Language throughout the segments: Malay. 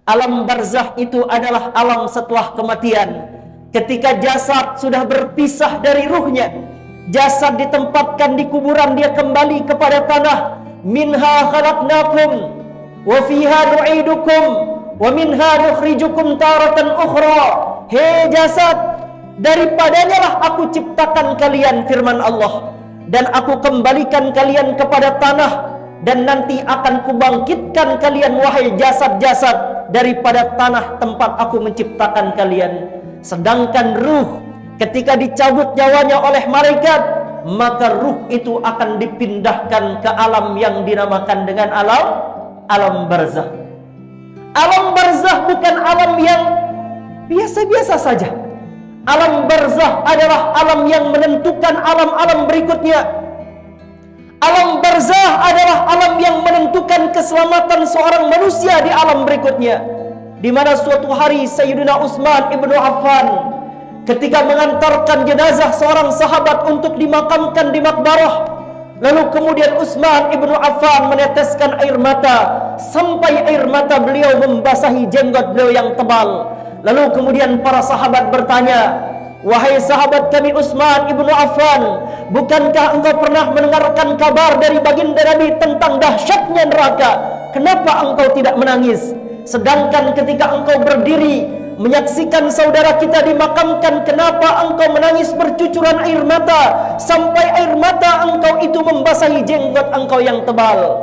Alam barzah itu adalah alam setelah kematian. Ketika jasad sudah berpisah dari ruhnya, jasad ditempatkan di kuburan, dia kembali kepada tanah. Minha khalaqnakum wa fiha nu'idukum wa minha nukhrijukum taratan ukhra. Hei jasad, daripadanya lah aku ciptakan kalian, firman Allah, dan aku kembalikan kalian kepada tanah, dan nanti akan kubangkitkan kalian wahai jasad-jasad daripada tanah tempat aku menciptakan kalian. Sedangkan ruh ketika dicabut nyawanya oleh malaikat, maka ruh itu akan dipindahkan ke alam yang dinamakan dengan alam barzah. Alam barzah bukan alam yang biasa-biasa saja. Alam barzah adalah alam yang menentukan alam-alam berikutnya. Alam barzah adalah alam yang menentukan keselamatan seorang manusia di alam berikutnya. Di mana suatu hari Sayyidina Utsman ibnu Affan ketika mengantarkan jenazah seorang sahabat untuk dimakamkan di makbarah, lalu kemudian Utsman ibnu Affan meneteskan air mata sampai air mata beliau membasahi jenggot beliau yang tebal. Lalu kemudian para sahabat bertanya, "Wahai sahabat kami Utsman ibnu Affan, bukankah engkau pernah mendengarkan kabar dari baginda Nabi tentang dahsyatnya neraka? Kenapa engkau tidak menangis? Sedangkan ketika engkau berdiri menyaksikan saudara kita dimakamkan, kenapa engkau menangis bercucuran air mata sampai air mata engkau itu membasahi jenggot engkau yang tebal?"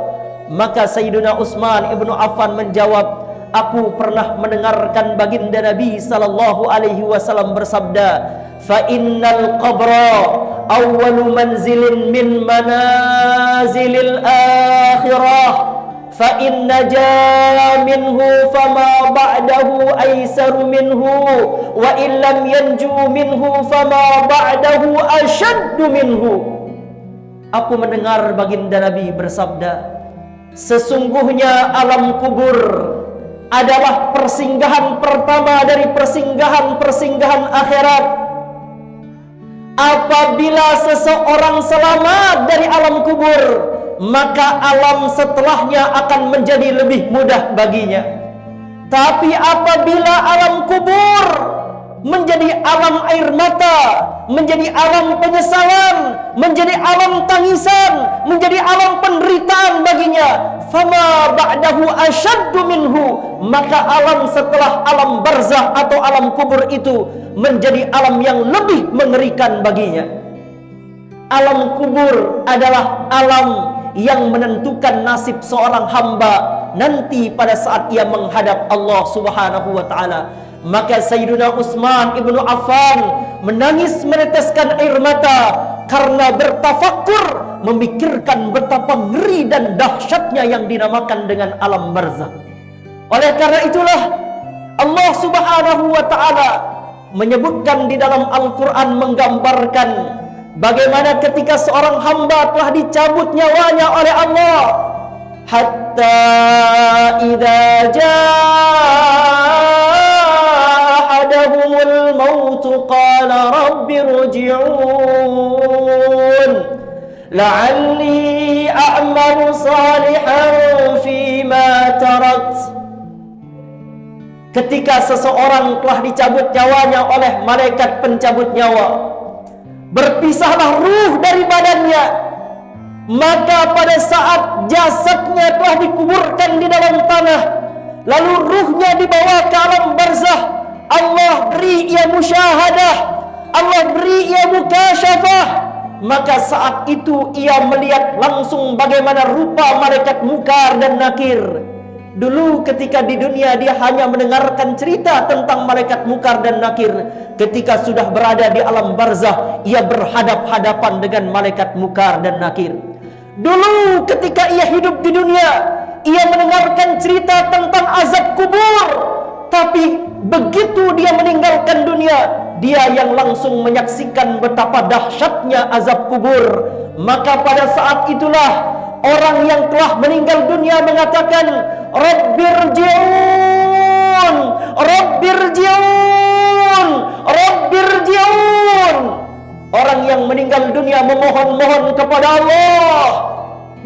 Maka Sayyidina Utsman ibnu Affan menjawab, "Aku pernah mendengarkan baginda Nabi sallallahu alaihi wasallam bersabda, fa innal qabra awwalu manzilin min manazilil akhirah, fa inna ja minhu fama ba'dahu aisaru minhu, wa illam yanju minhu fama ba'dahu ashaddu minhu." Aku mendengar baginda Nabi bersabda, sesungguhnya alam kubur adalah persinggahan pertama dari persinggahan-persinggahan akhirat. Apabila seseorang selamat dari alam kubur, maka alam setelahnya akan menjadi lebih mudah baginya. Tapi apabila alam kubur menjadi alam air mata, menjadi alam penyesalan, menjadi alam tangisan, menjadi alam penderitaan baginya, fama ba'dahu asyaddu minhu, maka alam setelah alam barzah atau alam kubur itu menjadi alam yang lebih mengerikan baginya. Alam kubur adalah alam yang menentukan nasib seorang hamba nanti pada saat ia menghadap Allah Subhanahu wa taala. Maka Sayyidina Utsman ibnu Affan menangis meneteskan air mata karena bertafakkur, memikirkan betapa ngeri dan dahsyatnya yang dinamakan dengan alam barzah. Oleh karena itulah Allah Subhanahu wa taala menyebutkan di dalam Al-Quran, menggambarkan bagaimana ketika seorang hamba telah dicabut nyawanya oleh Allah, hatta idza jaa ahadahumul maut qala rabbi rji'un la'alli a'malu salihan fima tarakt. Ketika seseorang telah dicabut nyawanya oleh malaikat pencabut nyawa, berpisahlah ruh dari badannya, maka pada saat jasadnya telah dikuburkan di dalam tanah, lalu ruhnya dibawa ke alam barzah, Allah beri ia musyahadah, Allah beri ia mukasyafah, maka saat itu ia melihat langsung bagaimana rupa malaikat Munkar dan Nakir. Dulu ketika di dunia dia hanya mendengarkan cerita tentang malaikat Munkar dan Nakir. Ketika sudah berada di alam barzah, ia berhadap-hadapan dengan malaikat Munkar dan Nakir. Dulu ketika ia hidup di dunia, ia mendengarkan cerita tentang azab kubur. Tapi begitu dia meninggalkan dunia, dia yang langsung menyaksikan betapa dahsyatnya azab kubur. Maka pada saat itulah orang yang telah meninggal dunia mengatakan, Rabbirji'un, Rabbirji'un, Rabbirji'un. Orang yang meninggal dunia memohon-mohon kepada Allah.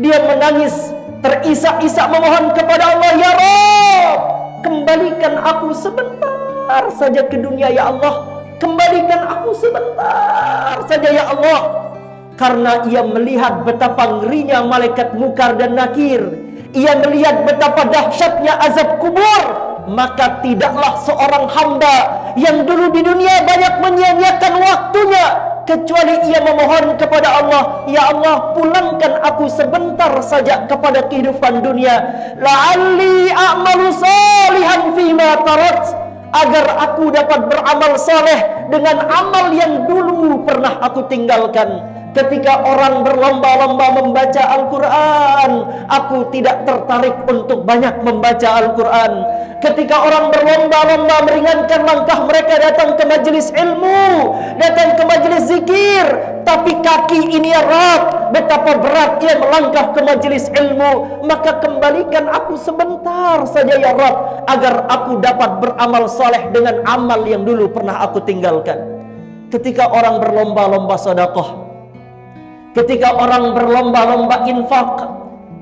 Dia menangis, terisak-isak memohon kepada Allah, ya Rabb, kembalikan kembalikan aku sebentar saja ke dunia ya Allah. Kembalikan aku sebentar saja ya Allah. Karena ia melihat betapa ngerinya malaikat Munkar dan Nakir. Ia melihat betapa dahsyatnya azab kubur. Maka tidaklah seorang hamba yang dulu di dunia banyak menyia-nyiakan waktunya, kecuali ia memohon kepada Allah, ya Allah, pulangkan aku sebentar saja kepada kehidupan dunia, la'alli a'malu salihan fima tarat, agar aku dapat beramal saleh dengan amal yang dulu pernah aku tinggalkan. Ketika orang berlomba-lomba membaca Al-Quran, aku tidak tertarik untuk banyak membaca Al-Quran. Ketika orang berlomba-lomba meringankan langkah mereka datang ke majelis ilmu, datang ke majelis zikir, tapi kaki ini erat, betapa berat ia melangkah ke majelis ilmu, maka kembalikan aku sebentar saja ya Rabb, agar aku dapat beramal saleh dengan amal yang dulu pernah aku tinggalkan. Ketika orang berlomba-lomba sedekah, ketika orang berlomba-lomba infak,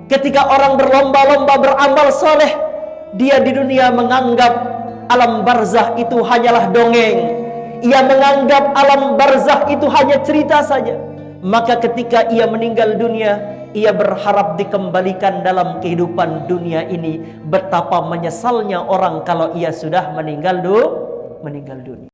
ketika orang berlomba-lomba beramal soleh, dia di dunia menganggap alam barzah itu hanyalah dongeng. Ia menganggap alam barzah itu hanya cerita saja. Maka ketika ia meninggal dunia, ia berharap dikembalikan dalam kehidupan dunia ini. Betapa menyesalnya orang kalau ia sudah meninggal dunia.